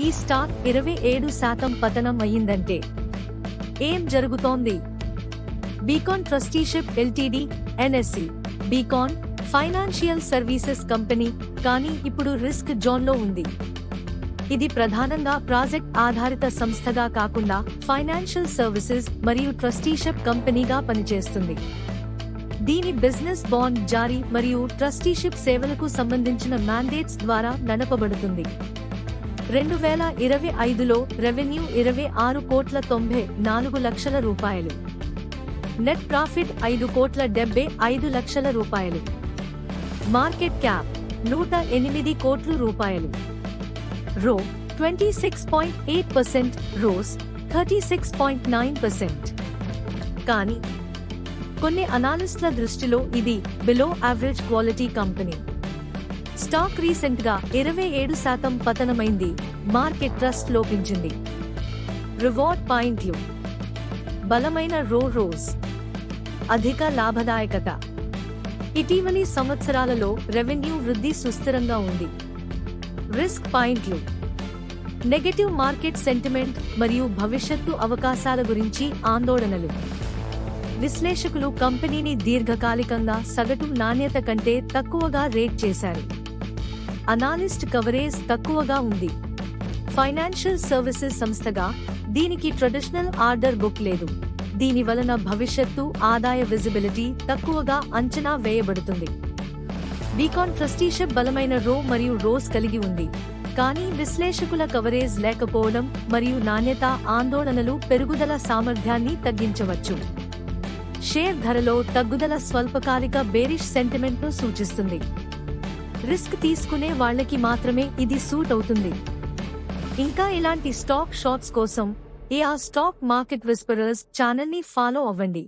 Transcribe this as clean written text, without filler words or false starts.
ఈ స్టాక్ 27% పతనం అయ్యిందంటే ఏం జరుగుతోంది? Beacon trusteeship LTD NSC Beacon financial services company కానీ ఇప్పుడు రిస్క్ జోన్లో ఉంది. ఇది ప్రధానంగా ప్రాజెక్ట్ ఆధారిత సంస్థగా కాకుండా ఫైనాన్షియల్ సర్వీసెస్ మరియు ట్రస్టీషిప్ కంపెనీగా పనిచేస్తుంది. దీని బిజినెస్ బాండ్ జారీ మరియు ట్రస్టీషిప్ సేవలకు సంబంధించిన మ్యాండేట్స్ ద్వారా నడపబడుతుంది. 2025లో రెవెన్యూ 26,94 లక్షల రూపాయలు. నెట్ ప్రాఫిట్ 5,75 లక్షల రూపాయలు. మార్కెట్ క్యాప్ 108 కోట్ల రూపాయలు. రో 26.8%, రోస్ 36.9%. కానీ కొన్ని అనాలిస్టుల దృష్టిలో ఇది below average quality company. Stock రీసెంట్గా 27% పతనమైంది. మార్కెట్ ట్రస్ట్ లోపించింది. రివార్డ్ పాయింట్లు, బలమైన రోస్, అధిక లాభదాయకత. ఇటీవలి సంవత్సరాలలో రెవెన్యూ వృద్ధి సుస్థిరంగా ఉంది. రిస్క్ పాయింట్లు, నెగటివ్ మార్కెట్ సెంటిమెంట్ మరియు భవిష్యత్తు అవకాశాల గురించి ఆందోళనలు. విశ్లేషకులు కంపెనీని దీర్ఘకాలికంగా సగటు నాణ్యత కంటే తక్కువగా రేట్ చేశారు. అనాలిస్ట్ కవరేజ్ తక్కువగా ఉంది. ఫైనాన్షియల్ సర్వీసెస్ సంస్థగా దీనికి ట్రెడిషనల్ ఆర్డర్ బుక్ లేదు. దీని వలన భవిష్యత్తు ఆదాయ విజిబిలిటీ తక్కువగా అంచనా వేయబడుతుంది. బీకాన్ ట్రస్టీషిప్ బలమైన రో మరియు రోస్ కలిగి ఉంది, కానీ విశ్లేషకుల కవరేజ్ లేకపోవడం మరియు నాణ్యత ఆందోళనలు పెరుగుదల సామర్థ్యాన్ని తగ్గించవచ్చు. షేర్ ధరలో తగ్గుదల స్వల్పకాలిక బేరిష్ సెంటిమెంట్ను సూచిస్తుంది. రిస్క్ తీసుకునే వాళ్ళకి మాత్రమే ఇది సూట్ అవుతుంది. ఇంకా ఇలాంటి స్టాక్ షార్ట్స్ కోసం స్టాక్ మార్కెట్ విస్పరర్స్ ఛానల్ని ఫాలో అవ్వండి.